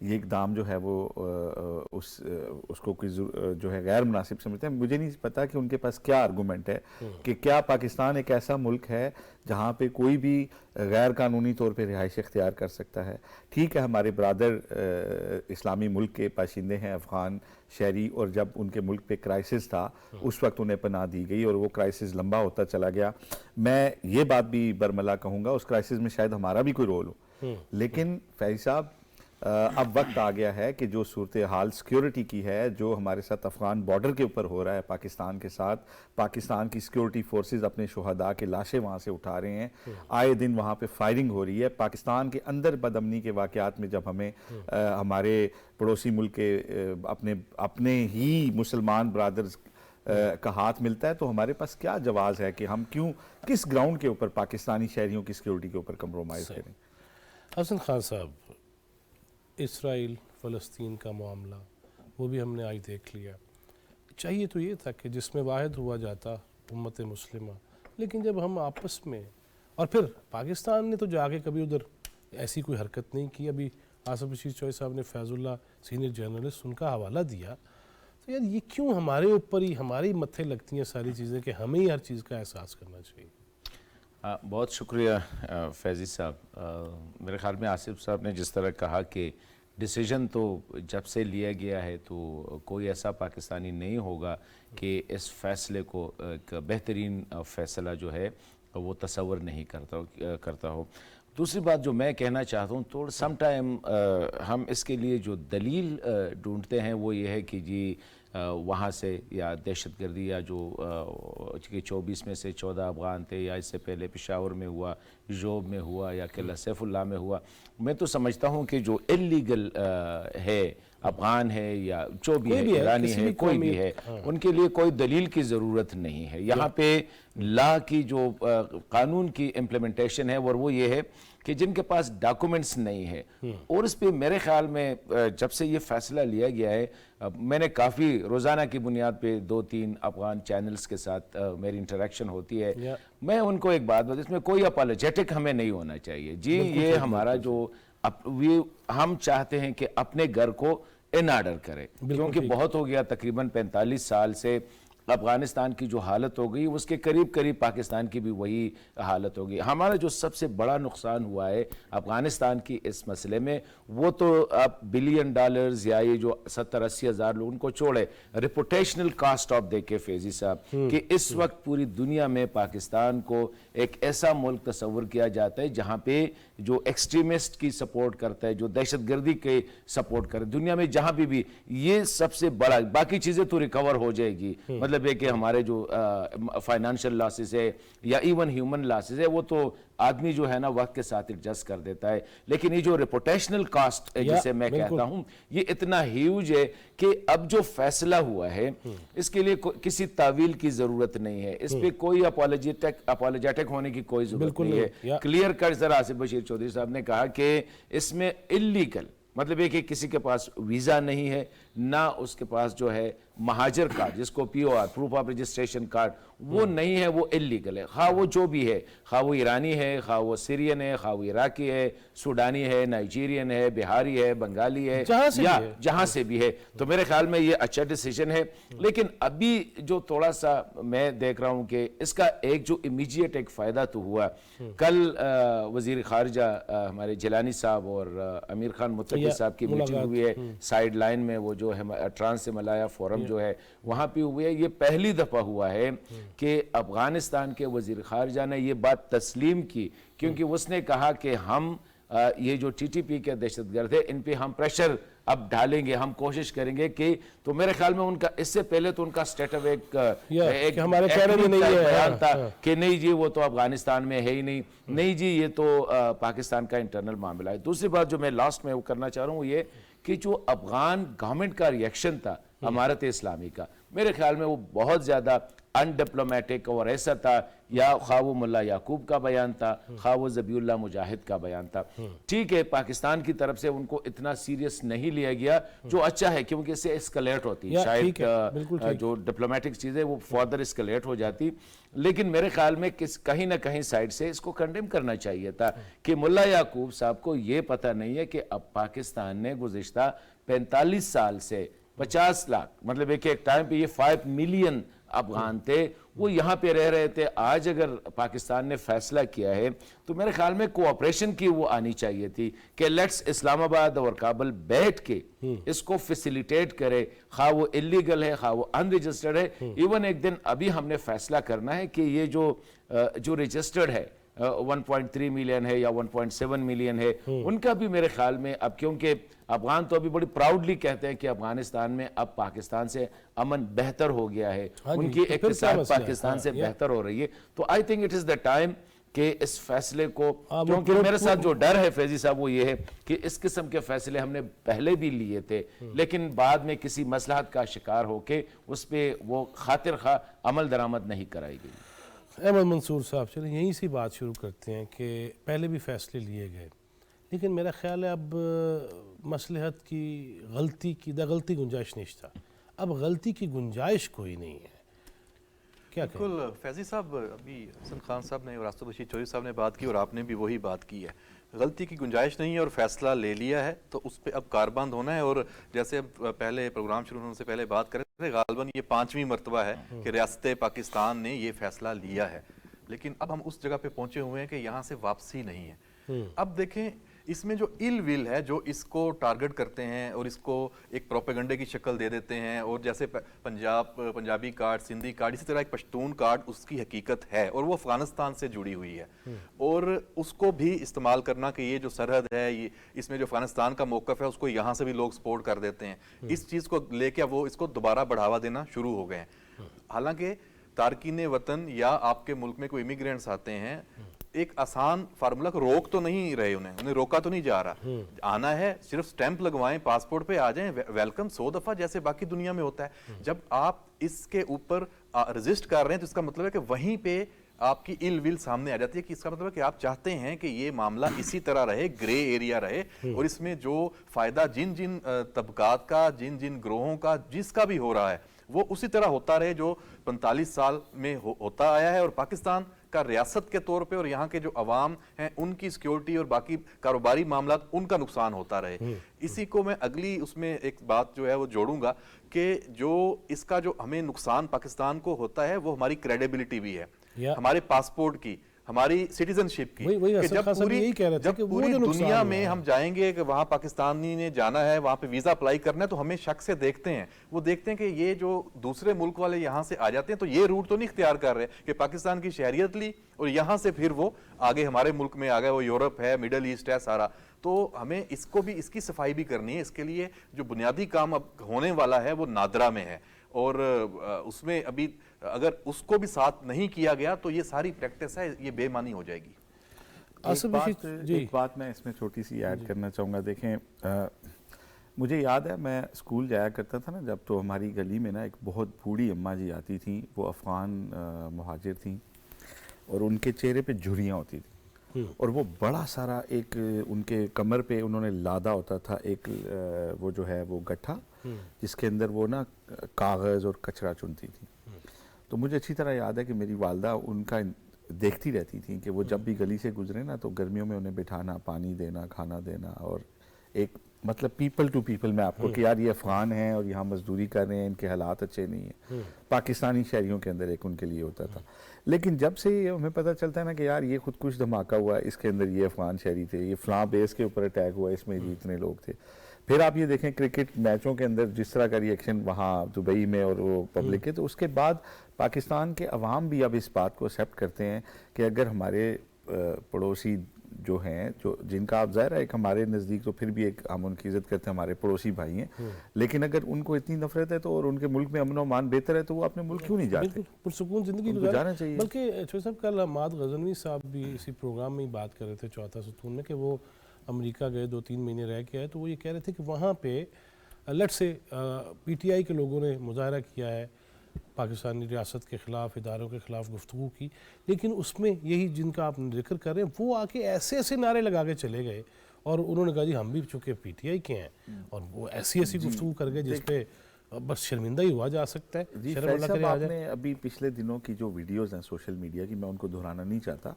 یہ اقدام جو ہے وہ اس کو جو ہے غیر مناسب سمجھتے ہیں. مجھے نہیں پتا کہ ان کے پاس کیا آرگومنٹ ہے کہ کیا پاکستان ایک ایسا ملک ہے جہاں پہ کوئی بھی غیر قانونی طور پہ رہائش اختیار کر سکتا ہے. ٹھیک ہے ہمارے برادر اسلامی ملک کے باشندے ہیں افغان شہری, اور جب ان کے ملک پہ کرائسس تھا اس وقت انہیں پناہ دی گئی اور وہ کرائسس لمبا ہوتا چلا گیا. میں یہ بات بھی برملا کہوں گا اس کرائسس میں شاید ہمارا بھی کوئی رول ہو, لیکن فیض صاحب اب وقت آ گیا ہے کہ جو صورتحال سیکیورٹی کی ہے, جو ہمارے ساتھ افغان بارڈر کے اوپر ہو رہا ہے پاکستان کے ساتھ, پاکستان کی سیکیورٹی فورسز اپنے شہداء کے لاشیں وہاں سے اٹھا رہے ہیں, آئے دن وہاں پہ فائرنگ ہو رہی ہے. پاکستان کے اندر بدامنی کے واقعات میں جب ہمیں ہمارے پڑوسی ملک کے اپنے ہی مسلمان برادرز کا ہاتھ ملتا ہے, تو ہمارے پاس کیا جواز ہے کہ ہم کیوں کس گراؤنڈ کے اوپر پاکستانی شہریوں کی سیکیورٹی کے اوپر کمپرومائز کریں؟ حسن خان صاحب, اسرائیل فلسطین کا معاملہ وہ بھی ہم نے آج دیکھ لیا. چاہیے تو یہ تھا کہ جس میں واحد ہوا جاتا امت مسلمہ, لیکن جب ہم آپس میں, اور پھر پاکستان نے تو جا کے کبھی ادھر ایسی کوئی حرکت نہیں کی. ابھی آصف رشید چوہے صاحب نے فیض اللہ سینئر جرنلسٹ ان کا حوالہ دیا, تو یار یہ کیوں ہمارے اوپر ہی ہماری متھے لگتی ہیں ساری چیزیں کہ ہمیں ہی ہر چیز کا احساس کرنا چاہیے؟ بہت شکریہ فیضی صاحب. میرے خیال میں آصف صاحب نے جس طرح کہا کہ ڈیسیجن تو جب سے لیا گیا ہے تو کوئی ایسا پاکستانی نہیں ہوگا کہ اس فیصلے کو ایک بہترین فیصلہ جو ہے وہ تصور نہیں کرتا ہو. دوسری بات جو میں کہنا چاہتا ہوں, سم ٹائم ہم اس کے لیے جو دلیل ڈھونڈتے ہیں وہ یہ ہے کہ جی وہاں سے یا دہشت گردی یا جو 24 میں سے 14 افغان تھے, یا اس سے پہلے پشاور میں ہوا, جوب میں ہوا, یا قلعہ سیف اللہ میں ہوا. میں تو سمجھتا ہوں کہ جو انلیگل ہے, افغان ہے یا جو بھی ہے, ایرانی ہے, کوئی بھی ہے, ان کے لیے کوئی دلیل کی ضرورت نہیں ہے. یہاں پہ لا کی جو قانون کی امپلیمنٹیشن ہے وہ یہ ہے کہ جن کے پاس ڈاکومنٹس نہیں ہے, اور اس پہ میرے خیال میں جب سے یہ فیصلہ لیا گیا ہے, میں نے کافی روزانہ کی بنیاد پہ 2-3 افغان چینلز کے ساتھ میری انٹریکشن ہوتی ہے. میں ان کو ایک بات اس میں کوئی اپالوجیٹک ہمیں نہیں ہونا چاہیے. جی یہ ہمارا جو ہم چاہتے ہیں کہ اپنے گھر کو ان آرڈر کرے, کیونکہ بہت ہو گیا, تقریباً 45 سال سے افغانستان کی جو حالت ہو گئی اس کے قریب پاکستان کی بھی وہی حالت ہو گئی. ہمارا جو سب سے بڑا نقصان ہوا ہے افغانستان کی اس مسئلے میں, وہ تو اب بلین ڈالرز یا یہ جو 70-80 ہزار لوگ ان کو چھوڑے, ریپوٹیشنل کاسٹ آف دیکھے فیضی صاحب کہ اس وقت پوری دنیا میں پاکستان کو ایک ایسا ملک تصور کیا جاتا ہے جہاں پہ جو ایکسٹریمسٹ کی سپورٹ کرتا ہے, جو دہشت گردی کے سپورٹ کرتا ہے, دنیا میں جہاں بھی یہ سب سے بڑا, باقی چیزیں تو ریکور ہو جائے گی, مطلب ہے کہ ہمارے جو فائنانشل لاسز ہے یا ایون ہیومن لاسز ہے وہ تو آدمی جو ہے نا وقت کے ساتھ ایڈجسٹ کر دیتا ہے, لیکن یہ جو ریپوٹیشنل کاسٹ جسے میں کہتا ہوں یہ اتنا ہیوج ہے کہ اب جو فیصلہ ہوا ہے اس کے لیے کسی تعویل کی ضرورت نہیں ہے, اس پہ کوئی اپالوجیٹک ہونے کی کوئی ضرورت نہیں ہے. کلیئر کٹ ذرا آصف بشیر چودھری صاحب نے کہا کہ اس میں انلیگل مطلب ہے کہ کسی کے پاس ویزا نہیں ہے, نہ اس کے پاس جو ہے مہاجر کارڈ جس کو POR proof of registration card وہ نہیں ہے, وہ انلیگل ہے. خواہ وہ جو بھی ہے, خواہ وہ ایرانی ہے, خواہ وہ سیرین ہے, خواہ وہ عراقی ہے, سوڈانی ہے, نائجیرین ہے, بہاری ہے, بنگالی ہے, یا جہاں سے بھی ہے. تو میرے خیال میں یہ اچھا ڈیسیجن ہے. لیکن ابھی جو تھوڑا سا میں دیکھ رہا ہوں کہ اس کا ایک جو امیجیٹ ایک فائدہ تو ہوا, کل وزیر خارجہ ہمارے جیلانی صاحب اور امیر خان متقی صاحب کی میٹنگ ہوئی ہے سائیڈ لائن میں, وہ جو ہے ٹرانس ہمالیہ فورم جو ہے وہاں پہ ہوئے. یہ پہلی دفعہ ہوا ہے کہ افغانستان کے وزیر خارجہ نے یہ بات تسلیم کی, کیونکہ اس نے کہا کہ ہم یہ جو TTP کے دہشت گرد ہے ان پہ ہم پریشر اب ڈالیں گے, ہم کوشش کریں گے کہ, تو میرے خیال میں ان کا اس سے پہلے تو ان کا سٹیٹ اپ ایک ہمارے پیرے میں نہیں بیان تھا کہ نہیں جی وہ تو افغانستان میں ہے ہی نہیں, نہیں جی یہ تو پاکستان کا انٹرنل معاملہ ہے. دوسری بات جو میں لاسٹ میں کرنا چاہ رہا ہوں وہ یہ کہ جو افغان گورنمنٹ کا ریئیکشن تھا امارت اسلامی کا, میرے خیال میں وہ بہت زیادہ ان ڈپلومیٹک اور ایسا تھا, یا خواہ وہ ملا یعقوب کا بیان تھا, خواہ وہ ذبیح اللہ مجاہد کا بیان تھا. ٹھیک ہے پاکستان کی طرف سے ان کو اتنا سیریس نہیں لیا گیا جو اچھا ہے کیونکہ اس سے اسکلیٹ ہوتی ہے, شاید جو ڈپلومیٹک چیزیں وہ فردر اسکلیٹ ہو جاتی, لیکن میرے خیال میں کہیں نہ کہیں سائڈ سے اس کو کنڈیم کرنا چاہیے تھا کہ ملا یعقوب صاحب کو یہ پتہ نہیں ہے کہ اب پاکستان نے گزشتہ 45 سال سے 50 لاکھ مطلب ایک ٹائم پہ یہ 5 ملین افغان تھے, وہ یہاں پہ رہ رہے تھے. آج اگر پاکستان نے فیصلہ کیا ہے تو میرے خیال میں کوآپریشن کی وہ آنی چاہیے تھی کہ لیٹس اسلام آباد اور کابل بیٹھ کے اس کو فیسیلیٹیٹ کرے, خواہ وہ اللیگل ہے خواہ وہ ان رجسٹرڈ ہے. ایون ایک دن ابھی ہم نے فیصلہ کرنا ہے کہ یہ جو رجسٹرڈ ہے 1.3 ملین ہے یا 1.7 ملین ہے, ان کا بھی میرے خیال میں اب, کیونکہ افغان تو ابھی بڑی پراؤڈلی کہتے ہیں کہ افغانستان میں اب پاکستان سے امن بہتر ہو گیا ہے, ان کی اقتصاد پاکستان سے بہتر ہو رہی ہے. تو I think it is the time کہ اس فیصلے کو, کیونکہ میرے ساتھ جو ڈر ہے فیضی صاحب وہ یہ ہے کہ اس قسم کے فیصلے ہم نے پہلے بھی لیے تھے لیکن بعد میں کسی مصلحت کا شکار ہو کے اس پہ وہ خاطر خواہ عمل درآمد نہیں کرائی گئی. احمد منصور صاحب, چلیں یہیں سی بات شروع کرتے ہیں کہ پہلے بھی فیصلے لیے گئے لیکن میرا خیال ہے اب مصلحت کی غلطی گنجائش نہیں تھا, اب غلطی کی گنجائش کوئی نہیں ہے. کیا کہیں؟ بالکل فیضی صاحب, ابھی حسن خان صاحب نے اور راستہ بشیر چودھری صاحب نے بات کی اور آپ نے بھی وہی بات کی ہے. غلطی کی گنجائش نہیں ہے اور فیصلہ لے لیا ہے تو اس پہ اب کاربند ہونا ہے. اور جیسے پہلے پروگرام شروع ہونے سے پہلے بات کریں تھے, غالباً یہ 5ویں مرتبہ ہے کہ ریاست پاکستان نے یہ فیصلہ لیا ہے, لیکن اب ہم اس جگہ پہ پہنچے ہوئے ہیں کہ یہاں سے واپسی نہیں ہے. اب دیکھیں اس میں جو ایل ویل ہے جو اس کو ٹارگٹ کرتے ہیں اور اس کو ایک پروپیگنڈے کی شکل دے دیتے ہیں, اور جیسے پنجابی کارڈ, سندھی کارڈ, اسی طرح ایک پشتون کارڈ اس کی حقیقت ہے اور وہ افغانستان سے جڑی ہوئی ہے, اور اس کو بھی استعمال کرنا کہ یہ جو سرحد ہے یہ اس میں جو افغانستان کا موقف ہے اس کو یہاں سے بھی لوگ سپورٹ کر دیتے ہیں. اس چیز کو لے کے وہ اس کو دوبارہ بڑھاوا دینا شروع ہو گئے ہیں. حالانکہ تارکین وطن یا آپ کے ملک میں کوئی امیگرینٹس آتے ہیں, ایک آسان فارمولا کو روک تو نہیں رہے, انہیں روکا تو نہیں جا رہا. آنا ہے صرف سٹیمپ لگوائیں, پاسپورٹ پہ آ جائیں, ویلکم 100 دفعہ جیسے باقی دنیا میں ہوتا ہے. جب آپ اس کے اوپر رجسٹ کر رہے ہیں تو اس کا مطلب ہے کہ وہیں پہ آپ کی ایل ویل سامنے آ جاتی ہے, کہ اس کا مطلب ہے کہ آپ چاہتے ہیں کہ یہ معاملہ اسی طرح رہے, گرے ایریا رہے, اور اس میں جو فائدہ جن جن طبقات کا, جن جن گروہوں کا, جس کا بھی ہو رہا ہے وہ اسی طرح ہوتا رہے جو 45 سال میں ہوتا آیا ہے. اور پاکستان کا ریاست کے طور پہ اور یہاں کے جو عوام ہیں ان کی سیکیورٹی اور باقی کاروباری معاملات ان کا نقصان ہوتا رہے. اسی کو میں اگلی اس میں ایک بات جو ہے وہ جوڑوں گا کہ جو اس کا جو ہمیں نقصان پاکستان کو ہوتا ہے وہ ہماری کریڈیبلٹی بھی ہے, ہمارے پاسپورٹ کی, ہماری سٹیزن شپ کی, کہ جب پوری دنیا میں ہم جائیں گے کہ وہاں پاکستانی نے جانا ہے, وہاں پہ ویزا اپلائی کرنا ہے, تو ہمیں شک سے دیکھتے ہیں, وہ دیکھتے ہیں کہ یہ جو دوسرے ملک والے یہاں سے آ جاتے ہیں تو یہ روٹ تو نہیں اختیار کر رہے کہ پاکستان کی شہریت لی اور یہاں سے پھر وہ آگے ہمارے ملک میں آ گئے, وہ یورپ ہے, میڈل ایسٹ ہے سارا. تو ہمیں اس کو بھی, اس کی صفائی بھی کرنی ہے. اس کے لیے جو بنیادی کام اب ہونے والا ہے وہ نادرا میں ہے, اور اس میں ابھی اگر اس کو بھی ساتھ نہیں کیا گیا تو یہ ساری پریکٹس ہے یہ بے معنی ہو جائے گی. ایک بات میں اس میں چھوٹی سی ایڈ کرنا چاہوں گا. دیکھیں مجھے یاد ہے میں اسکول جایا کرتا تھا نا جب, تو ہماری گلی میں نا ایک بہت بوڑھی اماں جی آتی تھیں, وہ افغان مہاجر تھیں اور ان کے چہرے پہ جھریاں ہوتی تھیں اور وہ بڑا سارا ایک ان کے کمر پہ انہوں نے لادا ہوتا تھا ایک وہ جو ہے وہ گٹھا جس کے اندر وہ نا کاغذ اور کچرا چنتی تھی. تو مجھے اچھی طرح یاد ہے کہ میری والدہ ان کا دیکھتی رہتی تھیں کہ وہ جب بھی گلی سے گزرے نا تو گرمیوں میں انہیں بٹھانا, پانی دینا, کھانا دینا, اور ایک مطلب پیپل ٹو پیپل میں آپ کو کہ یار یہ افغان ہیں اور یہاں مزدوری کر رہے ہیں, ان کے حالات اچھے نہیں ہیں. پاکستانی شہریوں کے اندر ایک ان کے لیے ہوتا تھا. لیکن جب سے یہ ہمیں پتہ چلتا ہے نا کہ یار یہ خود کش دھماکہ ہوا ہے, اس کے اندر یہ افغان شہری تھے, یہ فلاں بیس کے اوپر اٹیک ہوا, اس میں یہ اتنے لوگ تھے. پھر آپ یہ دیکھیں کرکٹ میچوں کے اندر جس طرح کا ریئیکشن وہاں دبئی میں اور وہ پبلک کے, تو اس کے بعد پاکستان کے عوام بھی اب اس بات کو ایکسیپٹ کرتے ہیں کہ اگر ہمارے پڑوسی جو ہیں, جو جن کا آپ ظاہر ہے ایک ہمارے نزدیک تو پھر بھی ایک ہم ان کی عزت کرتے ہیں, ہمارے پڑوسی بھائی ہیں, لیکن اگر ان کو اتنی نفرت ہے تو اور ان کے ملک میں امن و امان بہتر ہے تو وہ اپنے ملک کیوں نہیں جاتے, پرسکون زندگی گزارنا چاہیے. بلکہ چھوٹے صاحب کل حماد غزنوی صاحب بھی اسی پروگرام میں ہی بات کر رہے تھے چوتھا ستون میں کہ وہ امریکہ گئے 2-3 مہینے رہ کے آئے, تو وہ یہ کہہ رہے تھے کہ وہاں پہ لیٹ سے پی ٹی آئی کے لوگوں نے مظاہرہ کیا ہے, پاکستانی ریاست کے خلاف, اداروں کے خلاف گفتگو کی, لیکن اس میں یہی جن کا آپ ذکر کر رہے ہیں وہ آ کے ایسے ایسے نعرے لگا کے چلے گئے اور انہوں نے کہا جی ہم بھی چونکہ پی ٹی آئی کے ہیں، اور وہ ایسی گفتگو کر گئے جس پہ بس شرمندہ ہی ہوا جا سکتا ہے. جی شرم فیض اللہ صاحب، کرے آ آپ جائے. نے ابھی پچھلے دنوں کی جو ویڈیوز ہیں سوشل میڈیا کی، میں ان کو دہرانا نہیں چاہتا،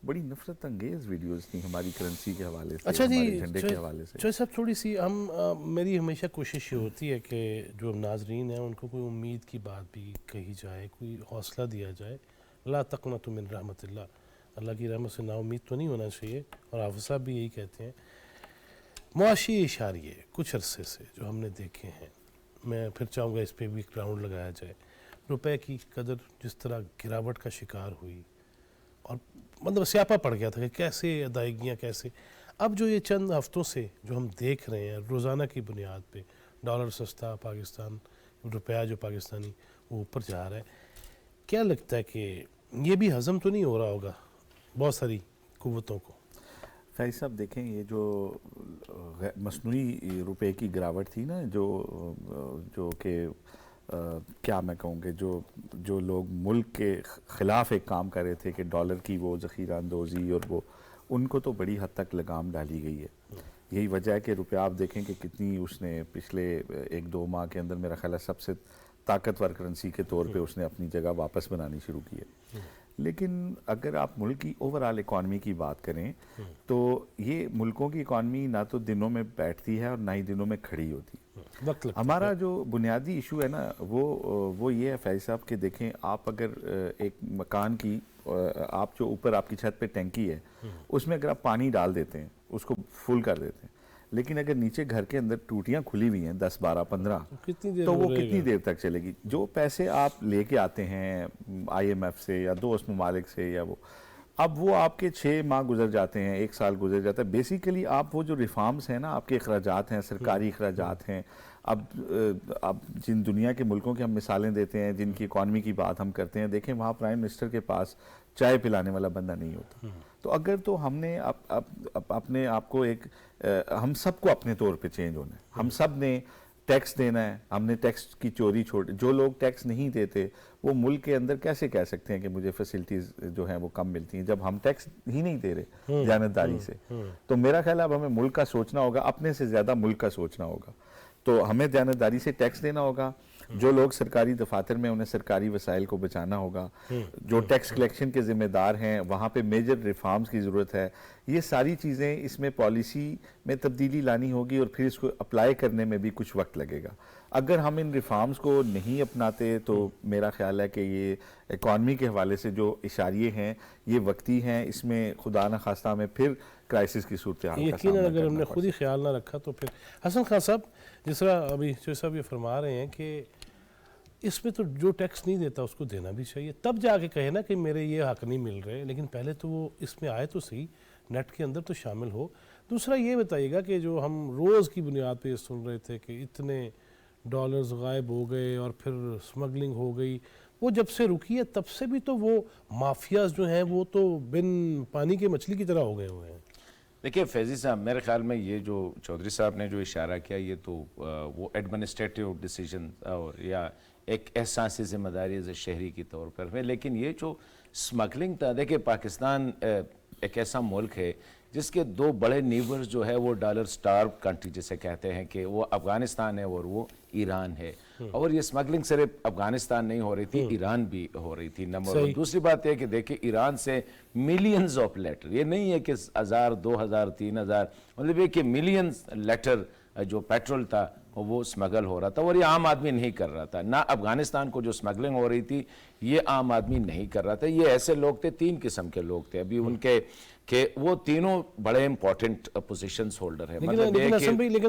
بڑی نفرت انگیز ویڈیوز تھیں ہماری کرنسی کے حوالے سے، اچھا ہمارے جی جھنڈے کے حوالے سے. چوہے صاحب، تھوڑی سی میری ہمیشہ کوشش یہ ہوتی ہے کہ جو ناظرین ہیں ان کو کوئی امید کی بات بھی کہی جائے، کوئی حوصلہ دیا جائے. لا تقنطوا من رحمت اللہ کی رحمت سے نا امید تو نہیں ہونا چاہیے، اور حافظ صاحب بھی یہی کہتے ہیں. معاشی اشاریے کچھ عرصے سے جو ہم نے دیکھے ہیں، میں پھر چاہوں گا اس پہ بھی گراؤنڈ لگایا جائے. روپے کی قدر جس طرح گراوٹ کا شکار ہوئی، اور مطلب سیاپا پڑ گیا تھا کہ کیسے ادائیگیاں کیسے. اب جو یہ چند ہفتوں سے جو ہم دیکھ رہے ہیں روزانہ کی بنیاد پہ ڈالر سستا، پاکستان روپیہ جو پاکستانی وہ اوپر جا رہا ہے، کیا لگتا ہے کہ یہ بھی ہضم تو نہیں ہو رہا ہوگا بہت ساری قوتوں کو؟ فیض صاحب دیکھیں، یہ جو مصنوعی روپے کی گراوٹ تھی نا، جو کہ کیا میں کہوں کہ جو لوگ ملک کے خلاف ایک کام کر رہے تھے کہ ڈالر کی وہ ذخیرہ اندوزی، اور وہ ان کو تو بڑی حد تک لگام ڈالی گئی ہے. یہی وجہ ہے کہ روپیہ آپ دیکھیں کہ کتنی اس نے پچھلے 1-2 ماہ کے اندر میرا خیال ہے سب سے طاقتور کرنسی کے طور پہ اس نے اپنی جگہ واپس بنانی شروع کی ہے. لیکن اگر آپ ملک کی اوورآل اکانومی کی بات کریں تو یہ ملکوں کی اکانومی نہ تو دنوں میں بیٹھتی ہے اور نہ ہی دنوں میں کھڑی ہوتی. وقت لگتا ہے. ہمارا جو بنیادی ایشو ہے نا وہ یہ ہے فیض صاحب کہ دیکھیں، آپ اگر ایک مکان کی، آپ جو اوپر آپ کی چھت پہ ٹینکی ہے اس میں اگر آپ پانی ڈال دیتے ہیں، اس کو فل کر دیتے ہیں، لیکن اگر نیچے گھر کے اندر ٹوٹیاں کھلی ہوئی ہیں 10 12 15، تو وہ کتنی دیر تک چلے گی؟ جو پیسے آپ لے کے آتے ہیں آئی ایم ایف سے یا دوست ممالک سے یا اب وہ آپ کے 6 ماہ گزر جاتے ہیں، 1 سال گزر جاتا ہے. بیسیکلی آپ وہ جو ریفارمز ہیں نا، آپ کے اخراجات ہیں، سرکاری اخراجات ہیں. اب جن دنیا کے ملکوں کی ہم مثالیں دیتے ہیں، جن کی اکانومی کی بات ہم کرتے ہیں، دیکھیں وہاں پرائم منسٹر کے پاس چائے پلانے والا بندہ نہیں ہوتا. تو اگر تو ہم نے اپنے آپ کو ہم سب کو اپنے طور پہ چینج ہونا ہے. ہم سب نے ٹیکس دینا ہے. ہم نے ٹیکس کی چوری چھوڑ، جو لوگ ٹیکس نہیں دیتے وہ ملک کے اندر کیسے کہہ سکتے ہیں کہ مجھے فیسلٹیز جو ہیں وہ کم ملتی ہیں، جب ہم ٹیکس ہی نہیں دے رہے دیانتداری سے. تو میرا خیال ہے اب ہمیں ملک کا سوچنا ہوگا، اپنے سے زیادہ ملک کا سوچنا ہوگا. تو ہمیں دیانتداری سے ٹیکس دینا ہوگا. جو لوگ سرکاری دفاتر میں، انہیں سرکاری وسائل کو بچانا ہوگا. جو ٹیکس کلیکشن کے ذمہ دار ہیں وہاں پہ میجر ریفارمز کی ضرورت ہے. یہ ساری چیزیں، اس میں پالیسی میں تبدیلی لانی ہوگی اور پھر اس کو اپلائی کرنے میں بھی کچھ وقت لگے گا. اگر ہم ان ریفارمز کو نہیں اپناتے تو میرا خیال ہے کہ یہ اکانومی کے حوالے سے جو اشاریے ہیں یہ وقتی ہیں. اس میں خدا نخواستہ میں پھر کرائسس کی صورتحال کا یقیناً سامنا اگر ہم کرنا نے پڑ خود ہی خیال نہ رکھا تو پھر. حسن خان صاحب، جس طرح ابھی چوہے صاحب یہ فرما رہے ہیں کہ اس میں تو جو ٹیکس نہیں دیتا اس کو دینا بھی چاہیے، تب جا کے کہے نا کہ میرے یہ حق نہیں مل رہے، لیکن پہلے تو وہ اس میں آئے تو صحیح، نیٹ کے اندر تو شامل ہو. دوسرا یہ بتائیے گا کہ جو ہم روز کی بنیاد پہ یہ سن رہے تھے کہ اتنے ڈالرز غائب ہو گئے اور پھر سمگلنگ ہو گئی، وہ جب سے رکی ہے تب سے بھی تو وہ مافیاز جو ہیں وہ تو بن پانی کے مچھلی کی طرح ہو گئے ہوئے ہیں. دیکھیے فیضی صاحب، میرے خیال میں یہ جو چودھری صاحب نے جو اشارہ کیا، یہ تو وہ ایڈمنسٹریٹو ڈیسیجن اور یا ایک احساسی ذمہ داری ایز اے شہری کی طور پر ہے. لیکن یہ جو سمگلنگ تھا، دیکھیں پاکستان ایک ایسا ملک ہے جس کے 2 بڑے نیبرز جو ہے وہ ڈالر سٹارو کنٹری جسے کہتے ہیں کہ وہ افغانستان ہے اور وہ ایران ہے. اور یہ سمگلنگ صرف افغانستان نہیں ہو رہی تھی، ایران بھی ہو رہی تھی. نمبر 1. دوسری بات یہ کہ دیکھیں ایران سے ملینز آف لیٹر، یہ نہیں ہے کہ 1000 2000 3000، مطلب یہ کہ ملینز لیٹر جو پیٹرول تھا وہ سمگل ہو رہا تھا، اور یہ عام آدمی نہیں کر رہا تھا. نہ افغانستان کو جو سمگلنگ ہو رہی تھی یہ عام آدمی نہیں کر رہا تھا. یہ ایسے لوگ تھے، 3 قسم کے لوگ تھے ابھی ان کے کہ وہ تینوں بڑے امپورٹنٹ پوزیشنز ہولڈر ہیں. لیکن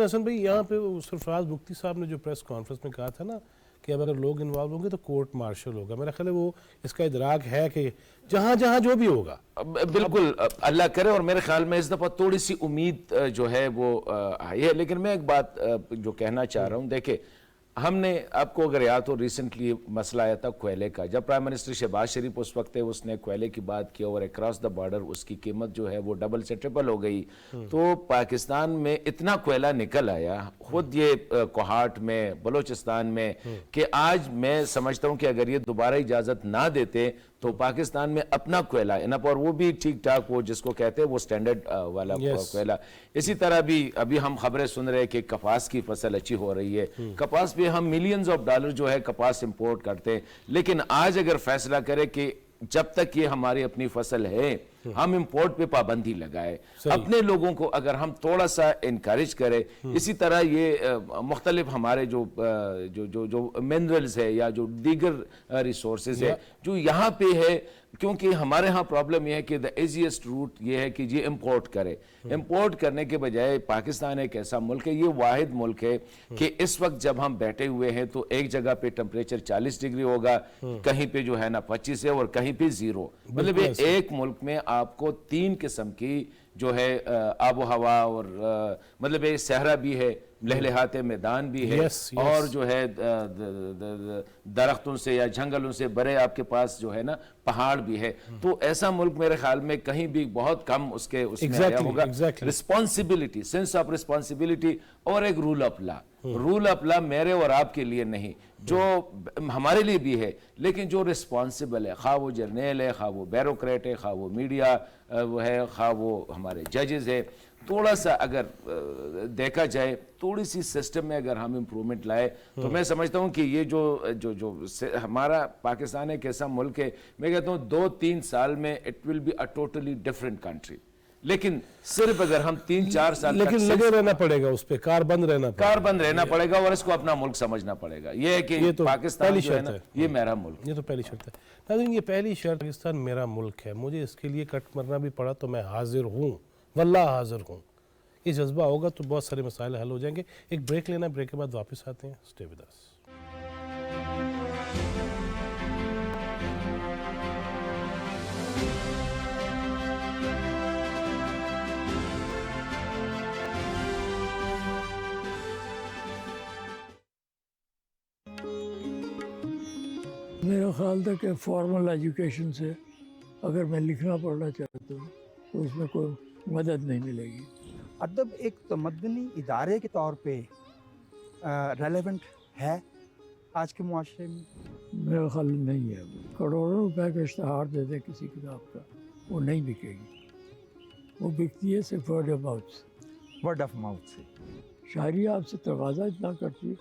حسن بھائی یہاں پہ سرفراز بگٹی صاحب نے جو پریس کانفرنس میں کہا تھا نا کہ اب اگر لوگ انوالو ہوں گے تو کورٹ مارشل ہوگا، میرا خیال ہے وہ اس کا ادراک ہے کہ جہاں جہاں جو بھی ہوگا. بالکل اللہ کرے، اور میرے خیال میں اس دفعہ تھوڑی سی امید جو ہے وہ آئی ہے. لیکن میں ایک بات جو کہنا چاہ رہا ہوں، دیکھیں ہم نے آپ کو اگر یاد ہو ریسنٹلی مسئلہ آیا تھا کوئلے کا، جب پرائم منسٹر شہباز شریف اس وقت اس نے کوئلے کی بات کی اور اکراس دا بارڈر اس کی قیمت جو ہے وہ ڈبل سے ٹرپل ہو گئی. تو پاکستان میں اتنا کوئلہ نکل آیا، خود یہ کوہاٹ میں بلوچستان میں کہ آج میں سمجھتا ہوں کہ اگر یہ دوبارہ اجازت نہ دیتے تو پاکستان میں اپنا کوئلہ انپ اور وہ بھی ٹھیک ٹھاک وہ جس کو کہتے ہیں وہ سٹینڈرڈ والا کوئلہ. اسی طرح بھی ابھی ہم خبریں سن رہے ہیں کہ کپاس کی فصل اچھی ہو رہی ہے, کپاس پہ ہم ملینز آف ڈالر جو ہے کپاس امپورٹ کرتے ہیں, لیکن آج اگر فیصلہ کرے کہ جب تک یہ ہماری اپنی فصل ہے ہم امپورٹ پہ پابندی لگائے, اپنے لوگوں کو اگر ہم تھوڑا سا انکریج کرے. اسی طرح یہ مختلف ہمارے جو منرلز ہے یا جو دیگر ریسورسز ہے جو یہاں پہ ہے, کیونکہ ہمارے ہاں پرابلم یہ ہے کہ the easiest route یہ ہے کہ یہ امپورٹ کرے. امپورٹ کرنے کے بجائے پاکستان ایک ایسا ملک ہے, یہ واحد ملک ہے کہ اس وقت جب ہم بیٹھے ہوئے ہیں تو ایک جگہ پہ ٹمپریچر 40 ڈگری ہوگا, کہیں پہ جو ہے نا 25 ہے اور کہیں پہ 0. مطلب ایک ملک میں آپ کو 3 قسم کی جو ہے آب و ہوا اور مطلب ایک صحرا بھی ہے, لہلہات میدان بھی ہے, اور جو ہے درختوں سے یا جنگلوں سے بڑے آپ کے پاس جو ہے نا پہاڑ بھی ہے. تو ایسا ملک میرے خیال میں کہیں بھی بہت کم اس میں آیا ہوگا. رسپانسبلٹی, سینس آف رسپانسبلٹی اور ایک rule of law. Rule of law میرے اور آپ کے لیے نہیں, جو ہمارے لیے بھی ہے, لیکن جو رسپانسبل ہے, خواہ وہ جرنیل ہے, خواہ وہ بیروکریٹ ہے, خواہ وہ میڈیا وہ ہے, خواہ وہ ہمارے ججز ہے, تھوڑا سا اگر دیکھا جائے تھوڑی سی سسٹم میں اگر ہم امپرومنٹ لائے تو میں سمجھتا ہوں کہ یہ جو ہمارا پاکستان ایک ایسا ملک ہے, میں کہتا ہوں 2-3 سال میں it will be a totally different country. لیکن صرف اگر ہم 3-4 سال لیکن لگے رہنا پڑے گا, اس پہ کار بند رہنا پڑے گا اور اس کو اپنا ملک سمجھنا پڑے گا. یہ ہے کہ پاکستان جو ہے نا یہ میرا ملک, یہ تو پہلی شرط ہے. ناظرین یہ پہلی شرط, پاکستان میرا ملک ہے, مجھے اس کے لیے کٹ مرنا بھی پڑا تو میں حاضر ہوں, واللہ حاضر ہوں. یہ جذبہ ہوگا تو بہت سارے مسائل حل ہو جائیں گے. ایک بریک لینا, بریک کے بعد واپس آتے ہیں. Stay with us. میرا خیال تھا کہ فارمل ایجوکیشن سے اگر میں لکھنا پڑھنا چاہتا ہوں تو اس میں کوئی مدد نہیں ملے گی. ادب ایک تمدنی ادارے کے طور پہ ریلیونٹ ہے آج کے معاشرے میں؟ میرا خیال نہیں ہے. کروڑوں روپے کا اشتہار دے دیں کسی کتاب کا, وہ نہیں بکے گی. وہ بکتی ہے صرف ورڈ آف ماؤتھ سے. ورڈ آف ماؤتھ سے. شاعری آپ سے تقاضا اتنا کرتی ہے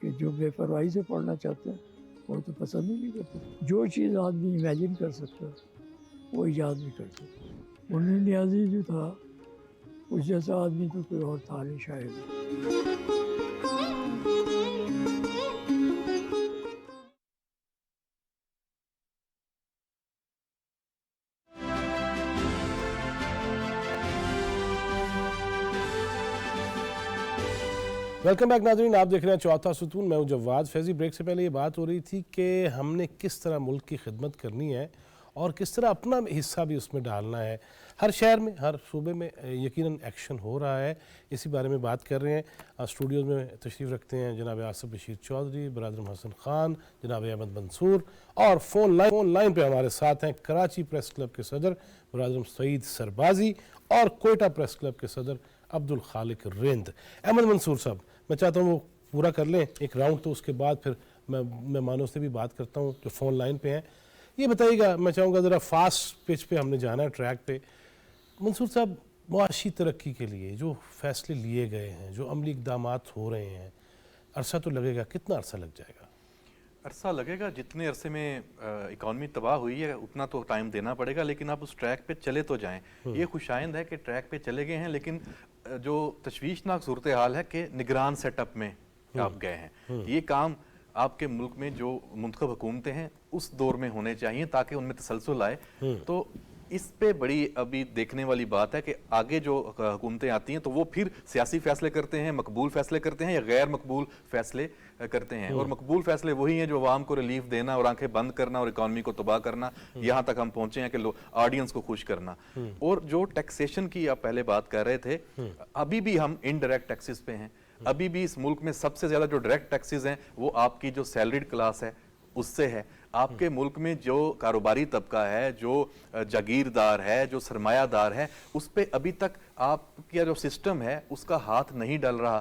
کہ جو بے پرواہی سے پڑھنا چاہتے ہیں وہ تو پسند ہی نہیں کرتے. جو چیز آدمی امیجن کر سکتا وہ ایجاد نہیں کر سکتا. منیر نیازی جو تھا اس جیسا آدمی تو کوئی اور تھا نہیں شاید. ویلکم بیک ناظرین, آپ دیکھ رہے ہیں چوتھا ستون, میں ہوں جواد فیضی. بریک سے پہلے یہ بات ہو رہی تھی کہ ہم نے کس طرح ملک کی خدمت کرنی ہے اور کس طرح اپنا حصہ بھی اس میں ڈالنا ہے. ہر شہر میں, ہر صوبے میں یقیناً ایکشن ہو رہا ہے, اسی بارے میں بات کر رہے ہیں. اسٹوڈیوز میں تشریف رکھتے ہیں جناب آصف بشیر چودھری, برادر حسن خان, جناب احمد منصور, اور فون لائن پہ ہمارے ساتھ ہیں کراچی پریس کلب کے صدر برادر سعید سربازی اور کوئٹہ پریس کلب کے صدر عبد الخالق رند. احمد منصور صاحب, میں چاہتا ہوں وہ پورا کر لیں ایک راؤنڈ, تو اس کے بعد پھر میں مہمانوں سے بھی بات کرتا ہوں جو فون لائن پہ ہیں. یہ بتائیے گا, میں چاہوں گا ذرا فاسٹ پچ پہ ہم نے جانا ہے, ٹریک پہ. منصور صاحب, معاشی ترقی کے لیے جو فیصلے لیے گئے ہیں, جو عملی اقدامات ہو رہے ہیں, عرصہ تو لگے گا, کتنا عرصہ لگ جائے گا؟ عرصہ لگے گا. جتنے عرصے میں اکانومی تباہ ہوئی ہے اتنا تو ٹائم دینا پڑے گا, لیکن آپ اس ٹریک پہ چلے تو جائیں. یہ خوشائند ہے کہ ٹریک پہ چلے گئے ہیں, لیکن جو تشویشناک صورتحال ہے کہ نگران سیٹ اپ میں آپ گئے ہیں. یہ کام آپ کے ملک میں جو منتخب حکومتیں ہیں اس دور میں ہونے چاہیے تاکہ ان میں تسلسل آئے. تو اس پہ بڑی ابھی دیکھنے والی بات ہے کہ آگے جو حکومتیں آتی ہیں تو وہ پھر سیاسی فیصلے کرتے ہیں, مقبول فیصلے کرتے ہیں یا غیر مقبول فیصلے کرتے ہیں. اور مقبول فیصلے وہی ہیں جو عوام کو ریلیف دینا اور آنکھیں بند کرنا اور اکانومی کو تباہ کرنا. یہاں تک ہم پہنچے ہیں کہ آڈینس کو خوش کرنا. اور جو ٹیکسیشن کی آپ پہلے بات کر رہے تھے, ابھی بھی ہم انڈائریکٹ ٹیکسز پہ ہیں. ابھی بھی اس ملک میں سب سے زیادہ جو ڈائریکٹ ٹیکسز ہیں وہ آپ کی جو سیلریڈ کلاس ہے اس سے ہے. آپ کے ملک میں جو کاروباری طبقہ ہے, جو جاگیردار ہے, جو سرمایہ دار ہے, اس پہ ابھی تک آپ کا جو سسٹم ہے اس کا ہاتھ نہیں ڈل رہا.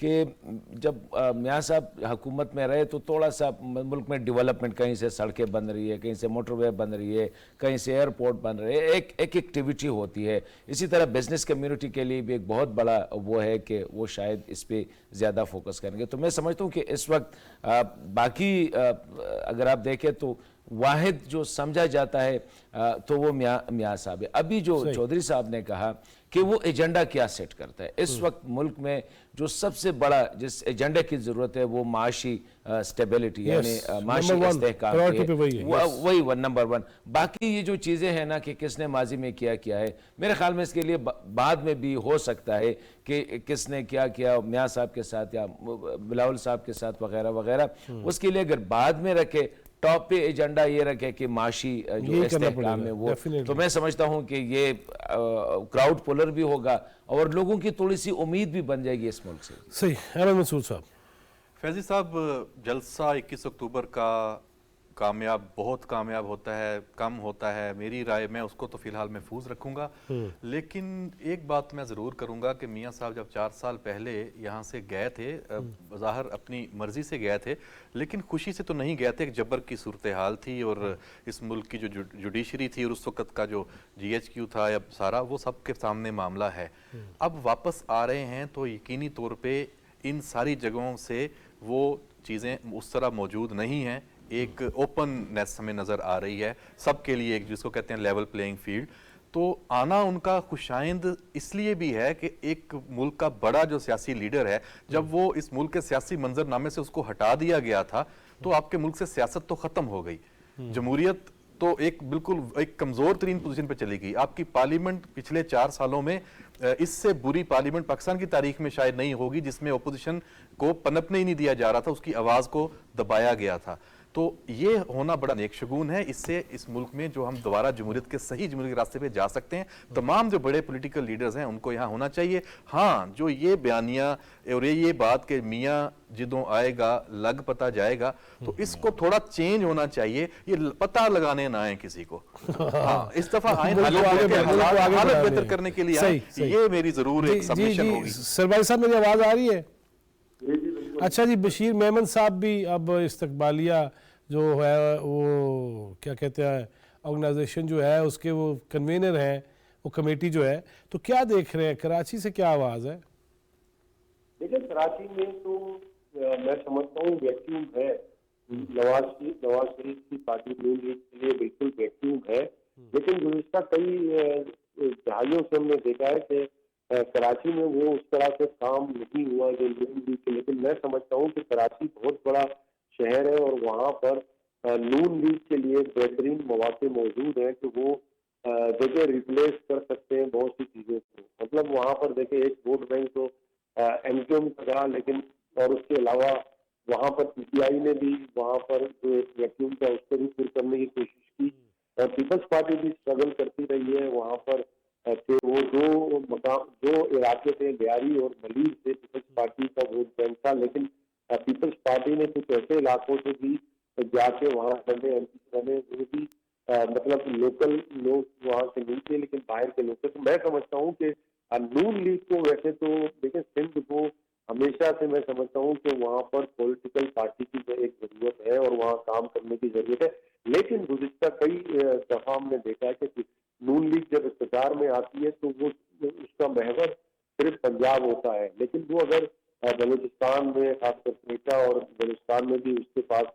کہ جب میاں صاحب حکومت میں رہے تو تھوڑا سا ملک میں ڈیولپمنٹ، کہیں سے سڑکیں بن رہی ہے، کہیں سے موٹر وے بن رہی ہے، کہیں سے ایئرپورٹ بن رہے ہیں، ایک ایکٹیویٹی ہوتی ہے. اسی طرح بزنس کمیونٹی کے لیے بھی ایک بہت بڑا وہ ہے کہ وہ شاید اس پہ زیادہ فوکس کریں گے. تو میں سمجھتا ہوں کہ اس وقت باقی اگر آپ دیکھیں تو واحد جو سمجھا جاتا ہے تو وہ میاں صاحب ہے. ابھی جو چودھری صاحب نے کہا کہ وہ ایجنڈا کیا سیٹ کرتا ہے اس وقت ملک میں، جو سب سے بڑا جس ایجنڈے کی ضرورت ہے وہ معاشی سٹیبلٹی، یعنی معاشی استحکام وہی نمبر ون. باقی یہ جو چیزیں ہیں نا کہ کس نے ماضی میں کیا ہے، میرے خیال میں اس کے لیے بعد میں بھی ہو سکتا ہے کہ کس نے کیا میاں صاحب کے ساتھ یا بلاول صاحب کے ساتھ وغیرہ وغیرہ، اس کے لیے اگر بعد میں رکھے ٹاپ پہ ایجنڈا یہ رکھے کہ معاشی جو استحکام ہے وہ، تو میں سمجھتا ہوں کہ یہ کراؤڈ پولر بھی ہوگا اور لوگوں کی تھوڑی سی امید بھی بن جائے گی اس ملک سے. صحیح. احمد مسعود صاحب. فیضی صاحب، جلسہ 21 اکتوبر کا بہت کامیاب ہوتا ہے، کم ہوتا ہے، میری رائے میں اس کو تو فی الحال محفوظ رکھوں گا. لیکن ایک بات میں ضرور کروں گا کہ میاں صاحب جب 4 سال پہلے یہاں سے گئے تھے، بظاہر اپنی مرضی سے گئے تھے، لیکن خوشی سے تو نہیں گئے تھے. ایک جبر کی صورتحال تھی اور اس ملک کی جو جوڈیشری تھی اور اس وقت کا جو GHQ تھا یا سارا، وہ سب کے سامنے معاملہ ہے. اب واپس آ رہے ہیں تو یقینی طور پہ ان ساری جگہوں سے وہ چیزیں اس طرح موجود نہیں ہیں. ایک اوپن نیس ہمیں نظر آ رہی ہے سب کے لیے، جس کو کہتے ہیں لیول پلینگ فیلڈ. تو آنا ان کا خوشائند اس لیے بھی ہے کہ ایک ملک کا بڑا جو سیاسی لیڈر ہے، جب وہ اس ملک کے سیاسی منظر نامے سے اس کو ہٹا دیا گیا تھا تو آپ کے ملک سے سیاست تو ختم ہو گئی. جمہوریت تو بالکل ایک کمزور ترین پوزیشن پہ چلی گئی. آپ کی پارلیمنٹ پچھلے 4 سالوں میں اس سے بری پارلیمنٹ پاکستان کی تاریخ میں شاید نہیں ہوگی، جس میں اپوزیشن کو پنپنے ہی نہیں دیا جا رہا تھا، اس کی آواز کو دبایا گیا تھا. تو یہ ہونا بڑا نیک شگون ہے. اس سے اس ملک میں جو ہم دوبارہ جمہوریت کے صحیح جمہوریت کے راستے پہ جا سکتے ہیں. تمام جو بڑے پولیٹیکل لیڈرز ہیں ان کو یہاں ہونا چاہیے. ہاں، جو یہ بیانیہ اور یہ بات کہ میاں جدوں آئے گا لگ پتہ جائے گا، تو اس کو تھوڑا چینج ہونا چاہیے. یہ پتہ لگانے نہ آئیں کسی کو. ہاں، اس دفعہ آئیں حالت بہتر کرنے کے لیے آئیں. یہ میری ضرور ایک سبمیشن ہوگی. سربراہ صاحب میری آواز آ رہی ہے؟ اچھا جی. بشیر میمن صاحب بھی اب استقبالیہ جو ہے وہ کیا کہتے ہیں آرگنائزیشن جو ہے اس کے وہ کنوینر ہیں، وہ کمیٹی جو ہے، تو کیا دیکھ رہے ہیں کراچی سے کیا آواز ہے؟ دیکھیں، کراچی میں تو میں سمجھتا ہوں ویکیوم ہے. نواز شریف کی پارٹی نون لیگ کے لیے بالکل ویکیوم ہے. لیکن گزشتہ کئی دہائیوں سے ہم نے دیکھا ہے کہ کراچی میں وہ اس طرح سے کام نہیں ہوا جو نون لیگ کے. لیکن میں سمجھتا ہوں کہ کراچی بہت بڑا شہر ہے اور وہاں پر نون لیگ کے لیے بہترین مواقع موجود ہیں کہ وہ دیکھیں ریپلیس کر سکتے ہیں بہت سی چیزوں کو. مطلب وہاں پر دیکھیں ایک ووٹ بینک تو MKM کا رہا، لیکن اور اس کے علاوہ وہاں پر PTI نے بھی وہاں پر جو ایک ویکیوم تھا اس کو بھی پور کرنے کی کوشش کی. اور پیپلز پارٹی بھی اسٹرگل کرتی رہی ہے وہاں پر کہ وہ دو علاقے تھے لیاری اور ملیر سے پیپلز پارٹی کا ووٹ بینک تھا. لیکن پیپلز پارٹی نے کچھ ایسے علاقوں سے بھی جا کے وہاں بنے وہ بھی مطلب لوکل لوگ وہاں سے نہیں تھے لیکن باہر کے لوگ تھے. تو میں سمجھتا ہوں کہ نون لیگ کو ویسے تو دیکھیں سندھ کو ہمیشہ سے میں سمجھتا ہوں کہ وہاں پر پولیٹیکل پارٹی کی ایک ضرورت ہے اور وہاں کام کرنے کی ضرورت ہے. لیکن گزشتہ کئی دفعہ ہم نے دیکھا ہے کہ نون لیگ جب اقتدار میں آتی ہے تو وہ اس کا محور صرف پنجاب ہوتا ہے. لیکن وہ اگر بلوچستان میں خاص کر کوئٹہ اور بلوچستان میں بھی اس کے پاس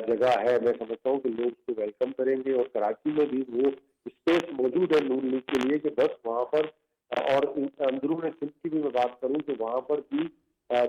جگہ ہے، میں سمجھتا ہوں کہ لوگ اس کو ویلکم کریں گے. اور کراچی میں بھی وہ اسپیس موجود ہے نون لیگ کے لیے کہ بس وہاں پر، اور اندرون سندھ کی بھی میں بات کروں کہ وہاں پر بھی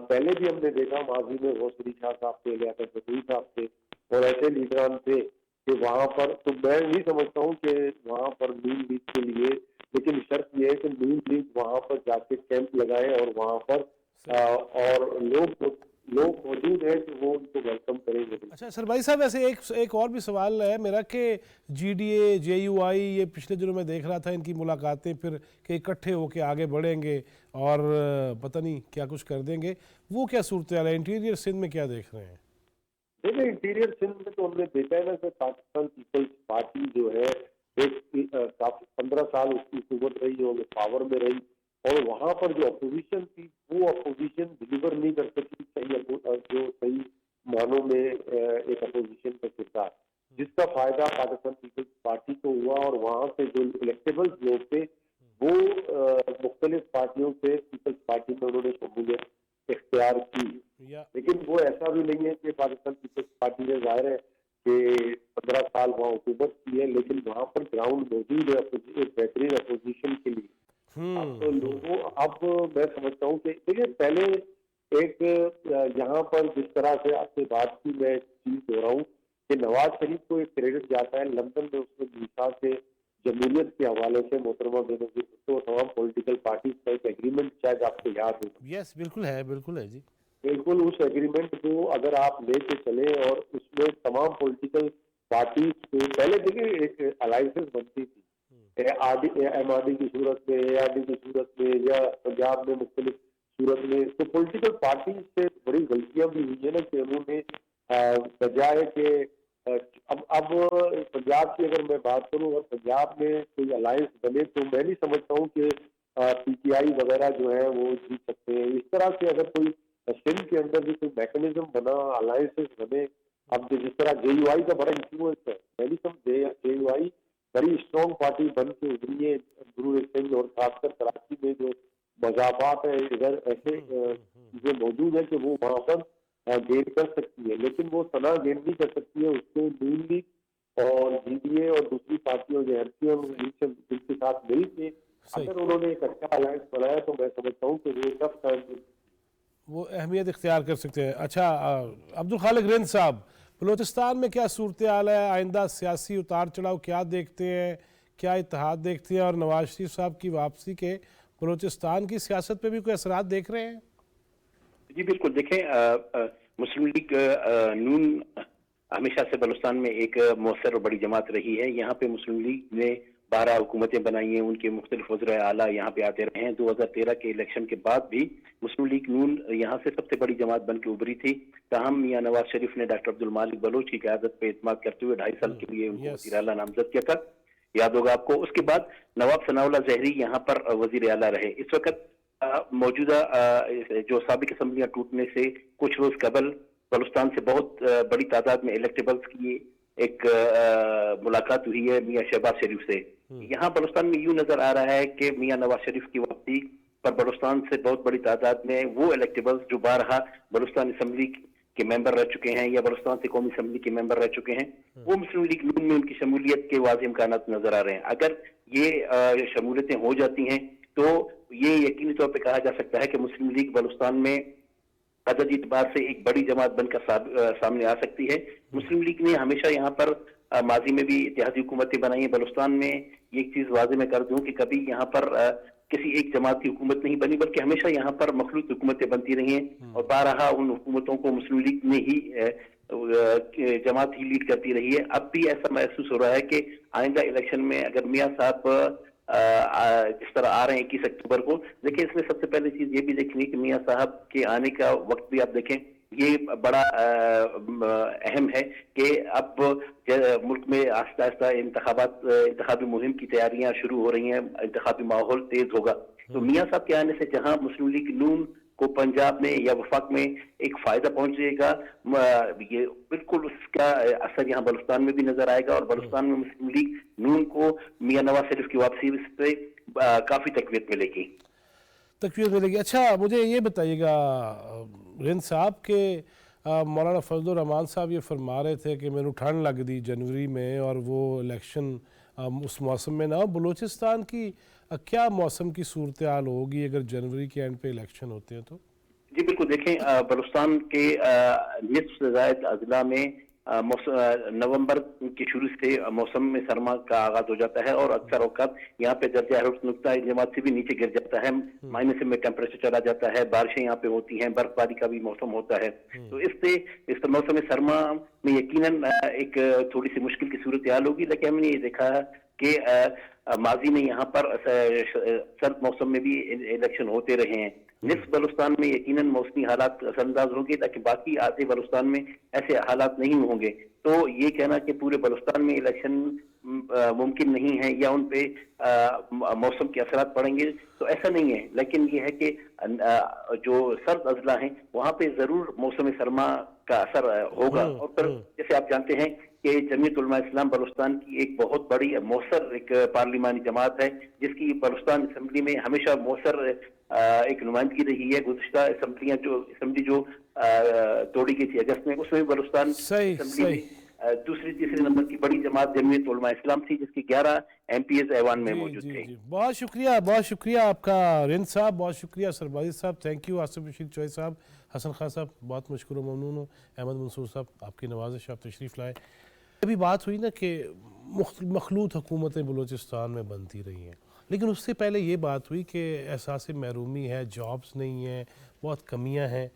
پہلے بھی ہم نے دیکھا ماضی میں غوث علی شاہ صاحب تھے، لیاقت فتوی صاحب تھے اور ایسے لیڈران تھے کہ وہاں پر. تو میں نہیں سمجھتا ہوں کہ وہاں پر نون لیگ کے لیے، لیکن شرط یہ ہے کہ نون لیگ وہاں پر جا کے کیمپ لگائے اور وہاں پر اور لوگ موجود ہیں کہ وہ ان کو ویلکم کریں گے. اچھا سر بھائی صاحب، ایسے ایک اور بھی سوال ہے میرا کہ GDA JUI یہ پچھلے دنوں میں دیکھ رہا تھا ان کی ملاقاتیں پھر کہ اکٹھے ہو کے آگے بڑھیں گے اور پتہ نہیں کیا کچھ کر دیں گے، وہ کیا صورتحال ہے؟ انٹیریئر سندھ میں کیا دیکھ رہے ہیں؟ دیکھیں انٹیریئر سندھ میں تو ہم نے دیکھا ہے نا کہ پاکستان پیپلز پارٹی جو ہے 15 سال اس کی قوت رہی اور پاور میں رہی اور وہاں پر جو اپوزیشن تھی وہ اپوزیشن ڈلیور نہیں کر سکی جو صحیح معنوں میں ایک اپوزیشن کا کردار، جس کا فائدہ پاکستان پیپلز پارٹی کو ہوا، اور وہاں سے جو الیکٹیبل لوگ تھے وہ مختلف پارٹیوں سے پیپلز پارٹی میں انہوں نے شمولیت اختیار کی. لیکن وہ ایسا بھی نہیں ہے کہ پاکستان پیپلز پارٹی نے ظاہر ہے کہ 15 سال وہاں حکومت کی ہے، لیکن وہاں پر گراؤنڈ موجود ہے ایک بہترین اپوزیشن کے لیے. اب لوگوں میں سمجھتا ہوں کہ دیکھیں پہلے ایک یہاں پر جس طرح سے آپ سے بات کی میں چیز دوہراؤں کہ نواز شریف کو ایک کریڈٹ جاتا ہے لندن میں، اس نے میثاق سے جمہوریت کے حوالے سے محترمہ بے نظیر بھٹو تمام پولیٹیکل پارٹیز کا ایک ایگریمنٹ شاید آپ کو یاد ہو. یس بالکل ہے جی، بالکل. اس ایگریمنٹ کو اگر آپ لے کے چلیں اور اس میں تمام پولیٹیکل پارٹیز کو پہلے دیکھیں ایک الائنسز بنتی تھی ایم آر ڈی کی صورت میں، اے آر ڈی کی صورت میں، یا پنجاب میں مختلف صورت میں. تو پولیٹیکل پارٹیز سے بڑی غلطیاں بھی ہوئی ہیں نا کہ انہوں نے بجائے کہ اب پنجاب کی اگر میں بات کروں اور پنجاب میں کوئی الائنس بنے تو میں نہیں سمجھتا ہوں کہ پی ٹی آئی وغیرہ جو ہے وہ جیت سکتے ہیں. اس طرح سے اگر کوئی سندھ کے اندر بھی کوئی میکنزم بنا، الائنسز بنے، اب جس طرح جے یو آئی کا بڑا انفلوئنس ہے، میں نہیں سمجھ جے یو آئی بڑی اسٹرانگ پارٹی بن کے ابھری ہے گرو سنگھ، اور خاص کر کراچی میں جو مضافات ہے ادھر ایسے چیزیں موجود ہیں کہ وہ وہاں پر گین کر سکتی ہے، لیکن وہ تنہا گین نہیں کر سکتی ہے. اس کو نون لیگ اور جی ڈی اے اور دوسری پارٹیوں جو جن کے ساتھ مل کے اگر انہوں نے ایک اچھا الائنس بنایا تو میں سمجھتا ہوں کہ وہ سب ٹائم وہ اہمیت اختیار کر سکتے ہیں. اچھا عبدالخالق رند صاحب، بلوچستان میں کیا صورتحال ہے؟ آئندہ سیاسی اتار چڑھاؤ کیا دیکھتے ہیں؟ کیا اتحاد دیکھتے ہیں؟ اور نواز شریف صاحب کی واپسی کے بلوچستان کی سیاست پہ بھی کوئی اثرات دیکھ رہے ہیں؟ جی بالکل. دیکھیں مسلم لیگ نون ہمیشہ سے بلوچستان میں ایک مؤثر اور بڑی جماعت رہی ہے. یہاں پہ مسلم لیگ نے 12 حکومتیں بنائی ہیں، ان کے مختلف وزراء اعلیٰ یہاں پہ آتے رہے ہیں. 2013 کے الیکشن کے بعد بھی مسلم لیگ نون یہاں سے سب سے بڑی جماعت بن کے ابھری تھی. تاہم میاں نواز شریف نے ڈاکٹر عبدالمالک بلوچ کی قیادت پہ اعتماد کرتے ہوئے 2.5 سال کے لیے ان کو وزیر اعلیٰ نامزد کیا تھا، یاد ہوگا آپ کو. اس کے بعد نواب ثناء اللہ زہری یہاں پر وزیر اعلیٰ رہے. اس وقت موجودہ جو سابق اسمبلیاں ٹوٹنے سے کچھ روز قبل بلوچستان سے بہت بڑی تعداد میں الیکٹیبلز کی ایک ملاقات ہوئی ہے میاں شہباز شریف سے. یہاں بلوچستان میں یوں نظر آ رہا ہے کہ میاں نواز شریف کی واپسی پر بلوچستان سے بہت بڑی تعداد میں وہ الیکٹیبلز جو بارہا بلوچستان اسمبلی کے ممبر رہ چکے ہیں یا بلوچستان سے قومی اسمبلی کے ممبر رہ چکے ہیں، وہ مسلم لیگ نون میں ان کی شمولیت کے واضح امکانات نظر آ رہے ہیں. اگر یہ شمولیتیں ہو جاتی ہیں تو یہ یقینی طور پہ کہا جا سکتا ہے کہ مسلم لیگ بلوچستان میں عددی اعتبار سے ایک بڑی جماعت بن کر سامنے آ سکتی ہے. مسلم لیگ نے ہمیشہ یہاں پر ماضی میں بھی اتحادی حکومتیں بنائی ہیں. بلوچستان میں یہ ایک چیز واضح میں کر دوں کہ کبھی یہاں پر کسی ایک جماعت کی حکومت نہیں بنی، بلکہ ہمیشہ یہاں پر مخلوط حکومتیں بنتی رہی ہیں، اور بارہا ان حکومتوں کو مسلم لیگ نے ہی جماعت ہی لیڈ کرتی رہی ہے. اب بھی ایسا محسوس ہو رہا ہے کہ آئندہ الیکشن میں اگر میاں صاحب جس طرح آ رہے ہیں 21 اکتوبر کو، دیکھیں اس میں سب سے پہلے چیز یہ بھی دیکھنی کہ میاں صاحب کے آنے کا وقت بھی آپ دیکھیں، یہ بڑا اہم ہے کہ اب ملک میں آہستہ آہستہ انتخابی مہم کی تیاریاں شروع ہو رہی ہیں، انتخابی ماحول تیز ہوگا. تو میاں صاحب کے آنے سے جہاں مسلم لیگ نون کو پنجاب میں یا وفاق میں ایک فائدہ پہنچے گا، یہ بالکل اس کا اثر یہاں بلوچستان میں بھی نظر آئے گا، اور بلوچستان میں مسلم لیگ نون کو میاں نواز شریف کی واپسی سے کافی تقویت ملے گی. اچھا مجھے یہ بتائیے گا رند صاحب کہ مولانا فضل الرحمان صاحب یہ فرما رہے تھے کہ میرے ٹھنڈ لگ دی جنوری میں اور وہ الیکشن اس موسم میں نہ ہو. بلوچستان کی کیا موسم کی صورتحال ہوگی اگر جنوری کے اینڈ پہ الیکشن ہوتے ہیں تو؟ جی بالکل. دیکھیں بلوچستان کے نصف سے زائد اضلاع میں نومبر کے شروع سے موسم میں سرما کا آغاز ہو جاتا ہے، اور اکثر اوقات یہاں پہ درجہ حرارت نقطہ انجماد سے بھی نیچے گر جاتا ہے، مائنس میں ٹیمپریچر چلا جاتا ہے، بارشیں یہاں پہ ہوتی ہیں، برف باری کا بھی موسم ہوتا ہے. تو اس موسم سرما میں یقیناً ایک تھوڑی سی مشکل کی صورتحال ہوگی. لیکن ہم نے یہ دیکھا کہ ماضی میں یہاں پر سرد موسم میں بھی الیکشن ہوتے رہے ہیں. نصف بلوچستان میں یقیناً موسمی حالات اثر انداز ہوں گے، لیکن باقی آدھے بلوچستان میں ایسے حالات نہیں ہوں گے. تو یہ کہنا کہ پورے بلوچستان میں الیکشن ممکن نہیں ہے یا ان پہ موسم کے اثرات پڑیں گے، تو ایسا نہیں ہے. لیکن یہ ہے کہ جو سرد اضلاع ہیں وہاں پہ ضرور موسم سرما کا اثر ہوگا. اور پھر جیسے آپ جانتے ہیں کہ جمعیت علماء اسلام بلوچستان کی ایک بہت بڑی مؤثر ایک پارلیمانی جماعت ہے، جس کی بلوچستان اسمبلی میں ہمیشہ مؤثر ایک نمائندگی رہی ہے. گزشتہ اسمبلی جو توڑی گئی تھی اگست میں، اس میں بلوچستان اسمبلی میں دوسری تیسرے نمبر کی بڑی جماعت جمعیت علماء اسلام تھی، جس کی 11 MPs ایوان میں موجود تھے. بہت شکریہ آپ کا رند صاحب، بہت شکریہ سربازی صاحب، تھینک یو آصف رشید چوہے صاحب، حسن خان صاحب بہت مشکور و ممنون ہوں، احمد منصور صاحب آپ کی نوازش، آپ تشریف لائے. ابھی بات ہوئی نا کہ مخلوط حکومتیں بلوچستان میں بنتی رہی ہیں، لیکن اس سے پہلے یہ بات ہوئی کہ احساس محرومی ہے، جابز نہیں ہیں، بہت کمیاں ہیں.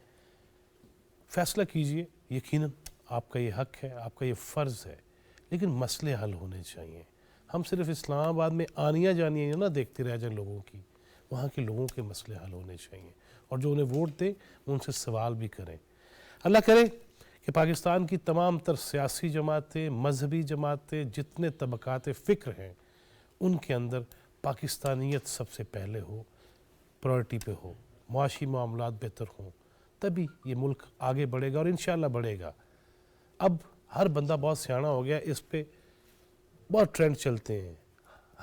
فیصلہ کیجئے، یقیناً آپ کا یہ حق ہے، آپ کا یہ فرض ہے، لیکن مسئلے حل ہونے چاہیے. ہم صرف اسلام آباد میں آنیاں جانیاں نہ دیکھتے رہ جائیں لوگوں کی، وہاں کے لوگوں کے مسئلے حل ہونے چاہیے، اور جو انہیں ووٹ دیں وہ ان سے سوال بھی کریں. اللہ کرے کہ پاکستان کی تمام تر سیاسی جماعتیں، مذہبی جماعتیں، جتنے طبقات فکر ہیں، ان کے اندر پاکستانیت سب سے پہلے ہو، پرائرٹی پہ ہو، معاشی معاملات بہتر ہوں، تبھی یہ ملک آگے بڑھے گا، اور انشاءاللہ بڑھے گا. اب ہر بندہ بہت سیاںا ہو گیا، اس پہ بہت ٹرینڈ چلتے ہیں.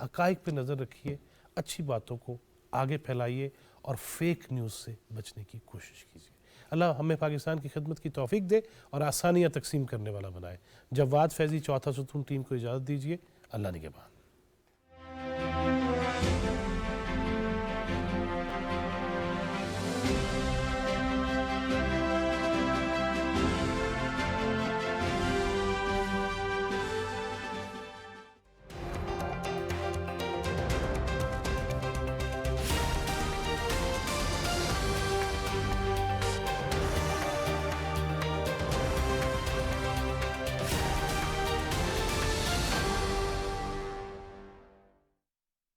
حقائق پہ نظر رکھیے، اچھی باتوں کو آگے پھیلائیے، اور فیک نیوز سے بچنے کی کوشش کیجیے. اللہ ہمیں پاکستان کی خدمت کی توفیق دے اور آسانیاں تقسیم کرنے والا بنائے. جواد فیضی، چوتھا ستون ٹیم کو اجازت دیجیے. اللہ نگہبان.